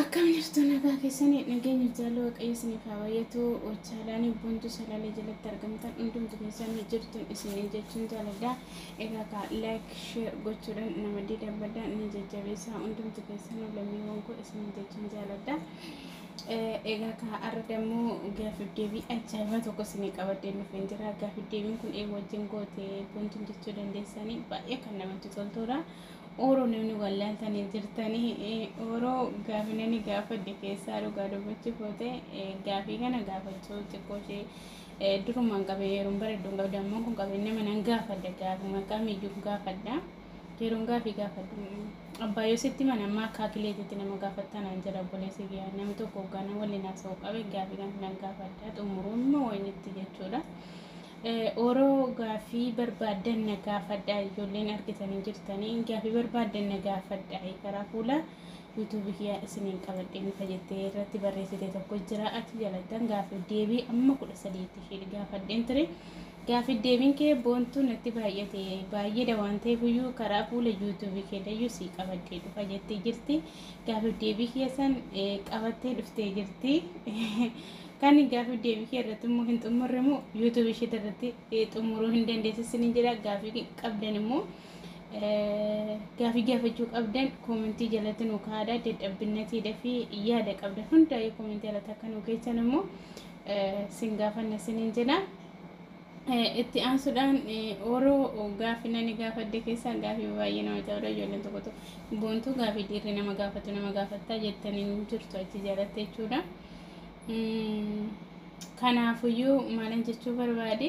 Akkam jirtu nagaa keessanii nageenya jaalala waaqayyo isiniif haa baay'atu wajjalaanii buntu salaalee jalatti argamtan hundumtu keessanii jirtu isin jechuun jaaladha. Egaa ka like share gochuudhaan nama didabadha ni jajjabeessa hundumtu keessanii lammiiwwan koo isin jechuun jaaladha. Egaa ka arra dammoo gaaffii deebii ajaa'ibaa tokko isinii qabadhee dhufeen jira. Gaaffii deebiin kun wajjin goote buntu jechuu dandeessanii baay'ee kan namatti toltudha. Oro namni wal'aantanii jirtanii oro gaafinani gaafadde keessaa dhugaa dubbachuu foote gaafii kana gaafachuu xiqqoo ishee durumaan qabee yeroon bareedduun qabda ammoo kun qabeenya manaan gaafadda gaafii maqaa miyyuu gaafadda yeroon gaafii gaafaddu abbaayoo sitti mana ammaa akkaakileetitti nama gaafattanaan jira obboleessi guyyaa namni tokko hoggaana waliin haasa'uu qabe gaafii kan gaafadda xumuruun immoo wayinitti jechuudha. Oro gaafii barbaadan nagaafadha ijoolleen argitanii jirtanii gaafii barbaadan nagaafadha karaa fuula YouTube kiyaa isiniin qabadhee nufa jettee irratti barreessite tokko jira ati jalattan gaafii deebii amma 13 ishee gaafadheen ture gaafii deebiin kee boontuu natti baay'ee waan ta'eef iyyuu karaa fuula YouTube kee dayyuu sii qabadhee dhufa jettee jirti gaafii deebii keessan qabattee dhuftee jirti. Kan gaafii deebii kee irratti immoo hin xumurre immoo YouTube ishee irratti xumuruu hin dandeessisni jira gaafii qabdan immoo gaafii gaafachuu qabdan koomentii jalatti nu kaa'aa dadhabbinnati fi yaada qabdan hunda koomentii jalatti akka nu geessan immoo sin gaafanna sinin jira. Itti aansuudhaan oroo gaafii nani gaafadde keessaa gaafii baay'ee nama ta'udha ijoolleen tokko tokko boontuu gaafii dhiirri nama gaafattaa jettanii jirtu achi jalatti jechuudha. Kanaafuyyuu maalan jechuu barbaade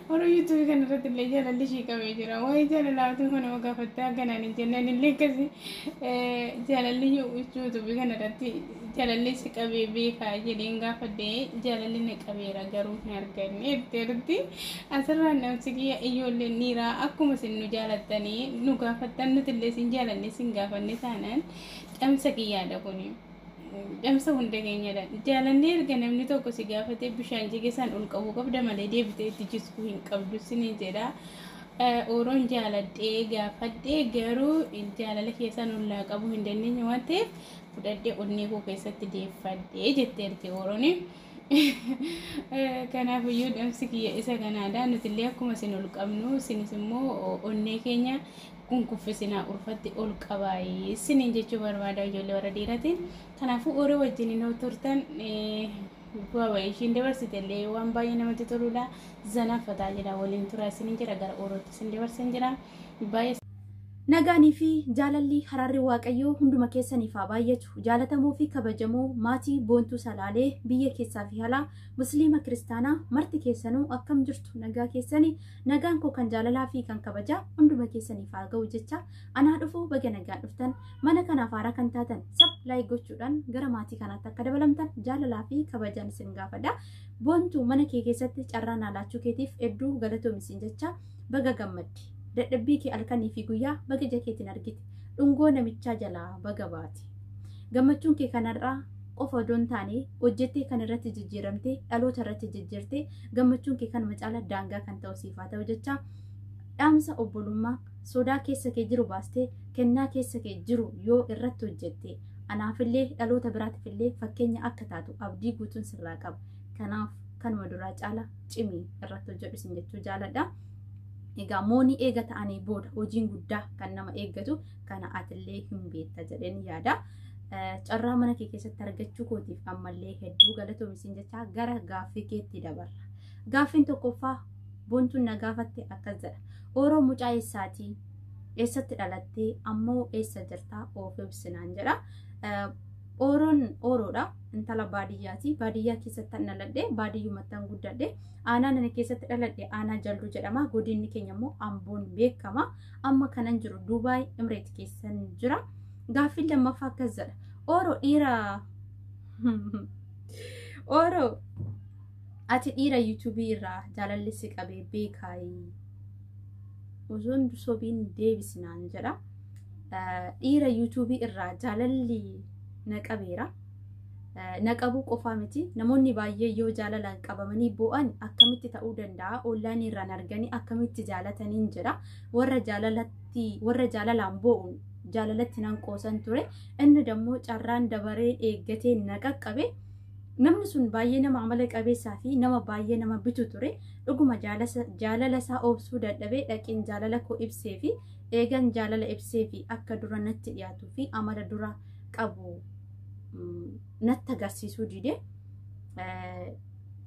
oro YouTube kan irratti illee jaalalli ishii qabee jira waa'ee jaalalaatu kan nama gaafattaa kanaan hin jennaan illee akkasi jaalalli YouTube kan irratti jaalalli si qabee beekaa jedheen gaafadhee jaalalli ni qabeera garuu hin arganne itti asirraan namsi kiyya ijoolleen dhiiraa akkuma isin nu jaalattanii nu gaafattan nuti illee sin jaalanne sin gaafanne taanaan dhamsa kiyyaadha kuni dhamsa hunda keenyadha jaalannee erga namni tokko si gaafate bishaan jigeessaan ol qabu qabda malee deebitee itti jisuu hin qabdu sini jedha. Oroon jaaladhee gaafadhee garuu jaalala keessaan ollaa qabu hin dandeenye waan ta'eef fudhadhee onnee koo keessatti deeffadhee jetteerti Orooni. Kanaafiyyuu dhamsi kiyya isa kanaadha nuti illee akkuma isin ol qabnu isinis immoo onnee keenya kun kuffisinaa urfatti ol qabaayee isiniin jechuu barbaada ijoollee warra dhiiraatiin. Kanaafuu oro wajjin hin turtan bu'aa ishiin dabarsite illee waan baay'ee namatti toludha. Zanaffataa jira waliin tura isiniin jira gara orootti isin dabarsan jira baay'ee. Nagaanii fi jaalalli hararri waaqayyoo hunduma keessaniif haa baay'atu jaalatamuu fi kabajamoo maatii boontuu salaalee biyya keessaa fi alaa musliima kiristaanaa marti keessanuu akkam jirtu nagaa keessanii nagaan koo kan jaalalaa fi kan kabajaa hunduma keessaniif haa ga'u jecha anaa dhufuu baga nagaan dhuftan mana kanaaf haaraa kan taatan laayik gochuudhaan gara maatii kanaatti akka dabalamtan jaalalaa fi kabajaan isin gaafadha. Boontuu mana kee keessatti carraan alaachuu keetiif hedduu galatoomi jecha baga gammaddi. Dadhabbii kee halkanii fi guyyaa baga jakeetiin argite dhungoo namichaa jalaa baga baati gammachuun kee kanarraa qofa odoon taane hojjettee kan irratti jijjiiramtee dhaloota irratti jijjiirtee gammachuun kee kan macaala daangaa kan ta'u siifaa ta'u jecha dhaamsa obbolummaa sodaa keessa kee jiru baastee kennaa keessa kee jiru yoo irratti hojjette anaafillee dhaloota biraatiifillee fakkeenya akka taatu abdii guutuun sirraa qaba kanaaf kanuma duraa caala cimii irratti hojjedhu isin jechuu jaaladha. Egaa moonii eega ta'anii booda hojiin guddaa kan nama eeggatu kana atillee hin beekta jedheen yaada. Carraa mana kee keessatti argachuu kootiif ammallee hedduu galatoomi jecha gara gaaffii keetti dabarra. Gaaffiin tokkoffaa boontuun na gaafatte akkas jedha. Oroo mucaa eessaatii eessatti dhalattee ammoo eessa jirtaa of ibsinaan jedha. Oroon oroodha intala baadiyyaati baadiyyaa keessatti dhaladhe baadiyyumattan guddadhe aanaa nana keessatti dhaladhe aanaa jalduu jedhama godinni keenya immoo amboon beekama amma kanan jiru Dubaay Emirates keessan jira. Gaaffii lammaffaa akkas jedha oroo dhiira oroo ati dhiira YouTube irraa jaalalli si qabee beekaayi osoon sobiin deebisinaan jedha. Dhiira YouTube irraa jaalalli naqabeera naqabu qofaa miti namoonni baay'ee yoo jaalalaan qabamanii bo'an akkamitti ta'uu danda'a onlaayinii irraan arganii akkamitti jaalataniin jedha warra jaalalaan bo'uun jaalalatti nan qoosan ture inni dammoo carraan dabaree eeggatee naqaqqabe namni sun baay'ee nama amala qabeessaa fi nama baay'ee nama bitu ture dhuguma jaalala isaa obsuu dadhabee dhaqeen jaalala koo ibsee fi eegan jaalala ibsee fi akka dura natti dhiyaatuu fi amala dura qabu natti agarsiisuu dide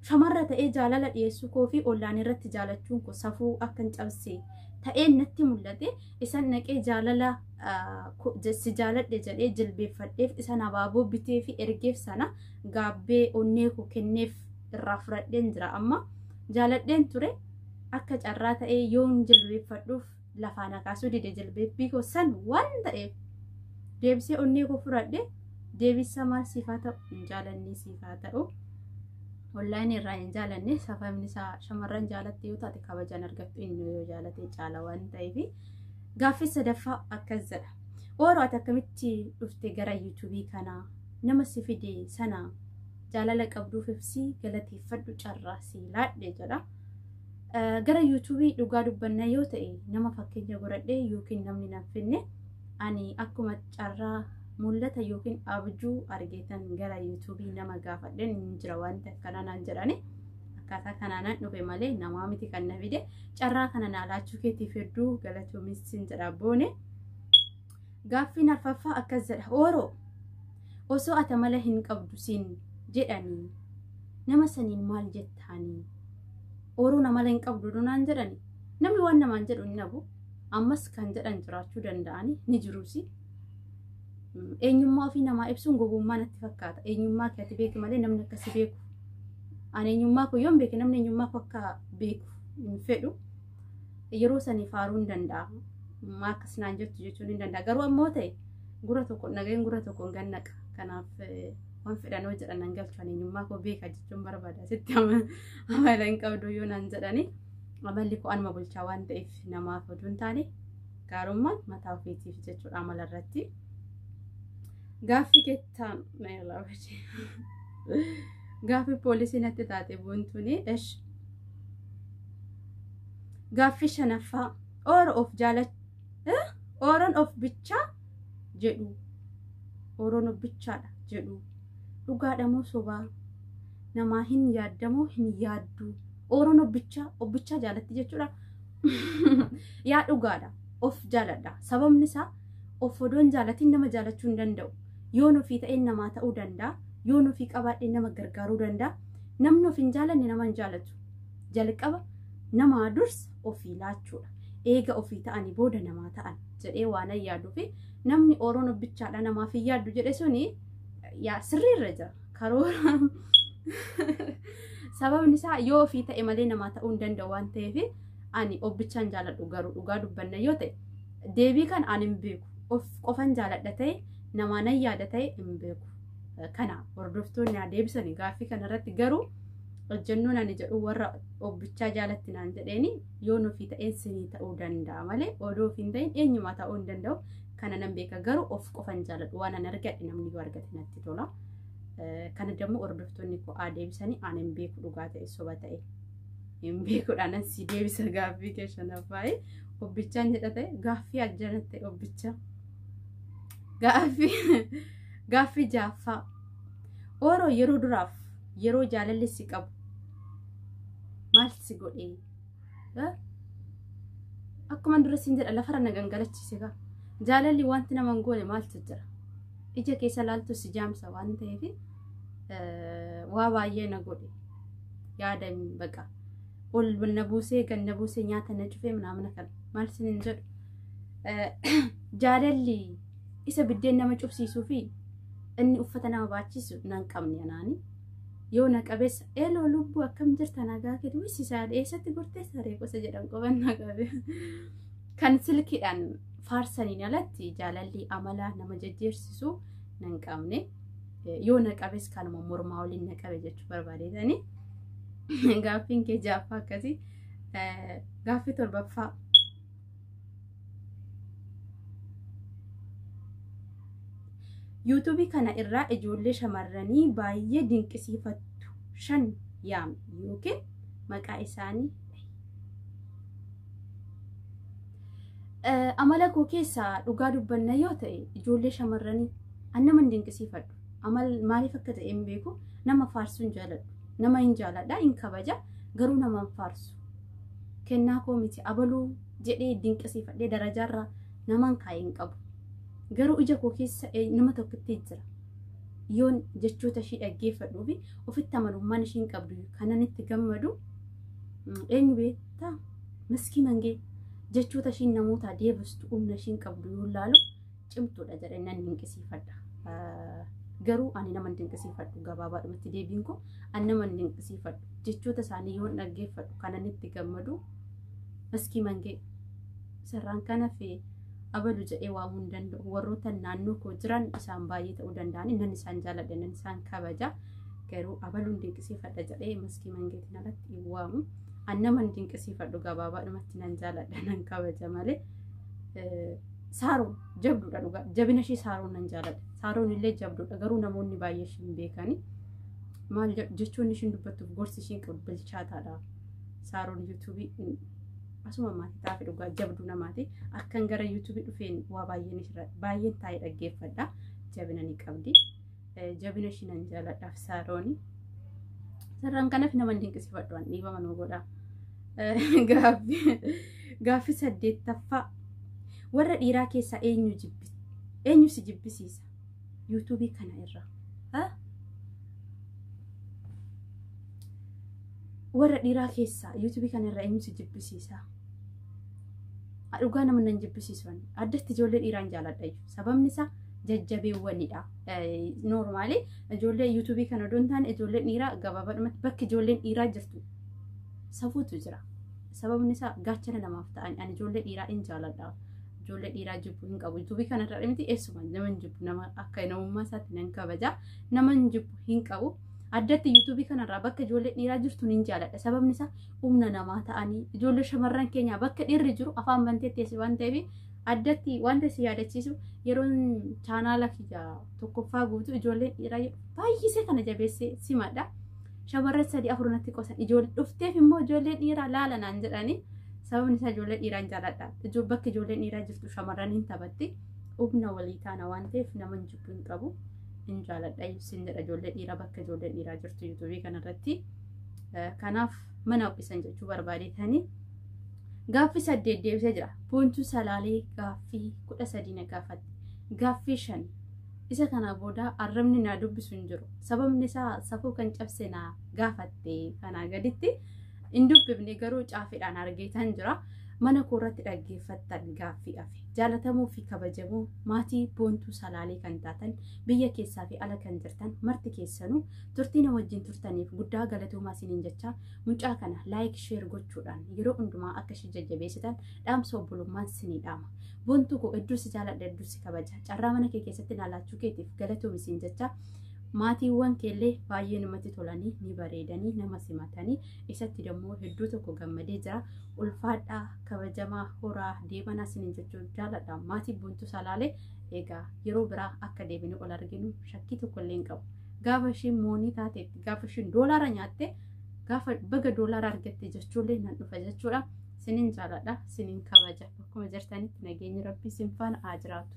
shamarra ta'ee jaalala dhiyeessuu koo fi ollaan irratti jaalachuun koo safuu akkan cabsee ta'ee natti mul'ate isan naqee jaalala si jaaladhe jedhee jilbeeffadheef isan abaaboo bitee fi ergeef sana gaabbee onnee koo kenneef irraa fudhadheen jira amma jaaladheen ture akka carraa ta'ee yoon jilbeeffadhuuf lafaan akaasuu dide jilbeeffii koo san waan ta'eef deebisee onnee koo fudhadhe deebisa maal siifaa ta'u hin jaalannee siifaa ta'u online irraa hin jaalanne safamni isaa shamarran jaalatte yoo taate kabajaan argattu inni yoo jaalate caala waan ta'eef gaaffii sadaffaa akkas jedha ooroo ati akkamitti dhufte gara yuutuubii kana nama si fide sana jaalala qabduuf ibsi galateeffadhu carraa si laadhe jedha gara yuutuubii dhugaa dubbanna yoo ta'e nama fakkeenya godhadhe yookiin namni nan finne ani akkuma carraa mul'ata yookiin abjuu argeetan gara yuutuubii nama gaafadhen hin jira wanta kanaan jedhani akkaataa kanaan dhufe malee namaa miti kan na fide carraa kana naalaachuu keetiif hedduu galatoomisin jedha boone gaaffiin arfaffaa akkas jedha ooroo osoo ati mala hin qabdu siin jedhanii nama saniin maal jettaanii ooroo nama mala hin qabdu dunaan jedhani namni waan namaan jedhu hin dhabu ammas kan jedhan jiraachuu danda'ani ni jiruusi eenyummaa ofii namaa ibsuun gowwummaa natti fakkaata eenyummaa kee ati beeki malee namni akkasi beeku ani eenyummaa koo yoon beeke namni eenyummaa koo akka beeku hin fedhu yeroo sanii faaruu hin danda'a akkas naan jettu jechuun hin danda'a garuu ammoo ta'e gura tokko nageen gura tokko gannaqa kanaaf waan fedhanoo jedhan nan galchan eenyummaa koo beeka jechuun barbaada sitti amala hin qabdu yoo naan jedhani amalli koo anuma bulchaa waan ta'eef namaaf oduu hin taane gaarummaan mataa ofiitiif jechuudha amala irratti gaaffii kettaan meelaawaje gaaffii poolisii natti taate buuntuni esh gaaffii shanaffaa ooroon of bichaa jedhu ooroon of bichaadha jedhu dhugaadha moo sobaa namaa hin yaaddamoo hin yaaddu ooroon of bichaa jaalatti jechuudha yaa dhugaadha of jaaladha sababni isaa of odoon jaalatiin nama jaalachuu hin danda'u yoon ofii ta'een namaa ta'uu danda'a yoon ofii qabaadhee nama gargaaruu danda'a namni of hin jaalanne nama hin jaalatu jalqaba namaa dursa ofii laachuudha eega ofii ta'anii booda namaa ta'an jedhee waan yaaduu fi namni ooroon of bichaadha namaaf hin yaaddu jedhe suni yaa sirriirra jira karoora sababni isaa yoo ofii ta'e malee namaa ta'uu hin danda'u waan ta'eef ani of bichaan jaaladhu garuu dhugaa dubbanna yoo ta'e deebii kan ani hin beeku of qofan jaaladha ta'e namaan yaada ta'e hin beeku kana hordoftoonni haa deebisanii gaaffii kanarratti garuu hojjennoon ani jedhu warra of bichaa jaalatti naan jedheeni yoon ofii ta'een sinii ta'uu danda'a malee odoo ofii hin ta'in eenyumaa ta'uu hin danda'u kana nan beeka garuu of qofan jaaladhu waan an argadhe namni yoo argate natti tola kana dammoo hordoftoonni koo haa deebisanii ani hin beeku dhugaa ta'e soba ta'e hin beekuudhaan an si deebisa gaaffii kee shanaffaa of bichaan jedha ta'e gaaffii ajjanatte of bichaa gaaffii jaaffaa ooroo yeroo duraaf yeroo jaalalli si qabu maal si godhee akkuma dura siin jedha lafarra na gangalachiise gaa jaalalli wanti nama hin goone maaltu jira ija keessa laaltu si jaamsa waan ta'eef waa baay'ee na godhe yaada baqa ol na buusee ganna buusee nyaata na cufee manaamna kana maal sin hin jedhu jaalalli isa biddeen nama cufsiisuu fi inni uffata nama baachisu nan qabne anaani yoo na qabeessa eeloo lubbuu akkam jirta nagaa keetu wisisaa eessatti gortee saree gosa jedhan qoban na qabe kan silkiidhaan faarsaniin alatti jaalalli amala nama jajjeersisu nan qabne yoo na qabees kanuma mormaa waliin na qabe jechuu barbaadeetani gaaffiin kee jaaffaa akkasii gaaffii torbaffaa yuutuubii kana irraa ijoollee shamarranii baay'ee dinqisiifattu 5 yaam yookiin maqaa isaanii amala koo keessaa dhugaa dubbanna yoo ta'e ijoollee shamarranii nama hin dinqisiifadhu. Maaliif akka ta'e hin beeku. Nama faarsuu hin jaaladhu. Nama hin jaaladha, hin kabaja, garuu nama hin faarsu. Kennaa koo miti abaluu jedhee dinqisiifadhee darajaarra naman kaa'ee hin qabu. Garuu ija koo keessa nama tokkotti jira. Yoon jechoota ishii dhaggeeffadhuu fi ofitti amanummaan ishiin qabdu kanan itti gammadu eenyu beektaa? Miskii mangee jechoota ishiin namoota deebistu humna ishiin qabdu yoo ilaalu cimtuudha jedhee nan dinqisiifadha. Garuu ani nama dinqisiifadhu gabaabaadhumatti deebiin koo ani nama dinqisiifadhu jechoota isaanii yoon dhaggeeffadhu kanan itti gammadu miskii mangee sarraan kana fi abalu jedhee waamuu hin danda'u. Warroota naannoo koo jiran isaan baay'ee ta'uu danda'an nan isaan jaaladha nan isaan kabaja. Garuu abaluun dinqisiifadha jedhee miskii mangeetiin alatti hin waamu. Ani nama dinqisiifadhu gabaabaadhumatti nan jaaladha nan kabaja malee. Saaroon jabduudha dhugaa. Jabina ishee Saaroon nan jaaladha. Saaroon illee jabduudha garuu namoonni baay'ee ishee hin beekani. Maal jechuun ishiin dubbattuuf gorsi ishiin qabdu bilchaataadha. Saaroon yuutuubii asuma maatii taa'ee dhugaa jabduu namaati. Akkan gara yuutuubii dhufeen waa baay'een taa'ee dhaggeeffadha. Jabina ni qabdi. Jabina ishee nan jaaladhaaf Saarooni. Sarraan kanaaf nama dinqisiifadhu waan dhiibama nu godha. Gaaffii 8ffaa warra dhiiraa keessaa eenyu si jibbisiisa yuutuubii kana irraa? Warra dhiiraa keessaa yuutuubii kana irraa eenyu si jibbisiisa? Dhugaa nama nan jibbisiisan addatti ijoollee dhiiraan jaaladha. Sababni isaa jajjabeewwanidha. Normaali ijoollee yuutuubii kana odoon taane ijoolleen dhiiraa gabaabaadhumatti bakki ijoolleen dhiiraa jirtu safuutu jira. Sababni isaa gaachana namaaf ta'an ani ijoollee dhiiraa hin jaaladha. Ijoollee dhiiraa jibbu hin qabu. Yuutuubii kana irraa miti eessuma nama hin jibbu nama akka namummaa isaatti nan kabaja. Nama hin jibbu hin qabu. Addatti yuutuubii kana irraa bakka ijoollee dhiiraa jirtu hin jaaladha. Sababni isaa humna namaa ta'anii ijoollee shamarran keenya bakka dhiirri jiru afaan bantee teessi waan ta'eef addatti wanta si yaadachiisu yeroon chaanaala kiyya tokkoffaa guutuu ijoolleen dhiiraa baay'isee kana jabeessee simadha. Shamarran 3-4 natti qosan ijoollee dhufteef immoo ijoollee dhiiraa laala naan jedhanii sababni isaa ijoollee dhiiraan jaaladha. Bakka ijoolleen dhiiraa jirtu shamarran hin taphatti humna walii taana waan ta'eef nama hin jibbu hin qabu. Hin jaaladha ibsin jedha ijoollee dhiiraa bakka ijoolleen dhiiraa jirtu yuutuubii kanarratti. Kanaaf mana hophisan jechuu barbaadetanii. Gaaffii 8 deebisee jira. Boontuu Salaalee gaaffii 13 na gaafatte. Gaaffii 5 isa kana booda arrabni na dubbisu hin jiru. Sababni isaa safuu kan cabse na gaafatte kana gaditti hin dubbifne garuu caafeedhaan argeetan jira. Mana koorratti dhaggeeffattan gaaffii afi. Jaalatamuu fi kabajamuu maatii Boontuu Salaalee kan taatan biyya keessaa fi ala kan jirtan marti keessanuu turtii na wajjin turtaniif guddaa galatoomaa isiniin jecha mucaa kana laayik sheer gochuudhaan yeroo hundumaa akka ishee jajjabeessitan dhaamsa obbolummaan isinii dhaama. Boontuu koo hedduu si jaaladha hedduu si kabaja. Carraa mana kee keessatti naalaachuu keetiif galatoomi isiin jecha maatiiwwan keellee baay'ee namatti tolanii ni bareedanii nama simatanii isatti dammoo hedduu tokko gammadee jira. Ulfaadhaa kabajamaa horaa deemanaa isiniin jechuun jaaladha. Maatii Boontuu Salaalee egaa yeroo biraa akka deebinu ol arginu shakkii tokko illee hin qabu. Gaafa ishiin moonii taateetti gaafa ishiin doolaara nyaatte gaafa baga doolaara argatte jechuullee nan dhufa jechuudha. Isiniin jaaladha isiniin kabaja akkuma jirtanitti nageenyi rabbii isin faana haa jiraatu.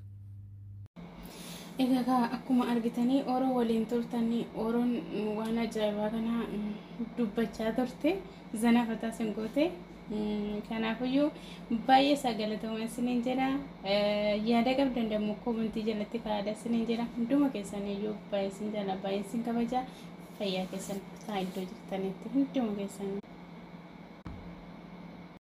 Egaa akkuma argitanii Oroo waliin turtanii Oroon waan ajaa'ibaa kana dubbachaa turte zana fataa sin goote. Kanaafiyyuu baay'ee sagalatoomaa isiniin jedha. Yaada qabdan dammoo komentii jalatti kaa'aa isiniin jedha. Hunduma keessaniyyuu baay'ee isin jala baay'ee isin kabaja. Fayyaa keessan taa'aa iddoo jirtanitti hunduma keessanii.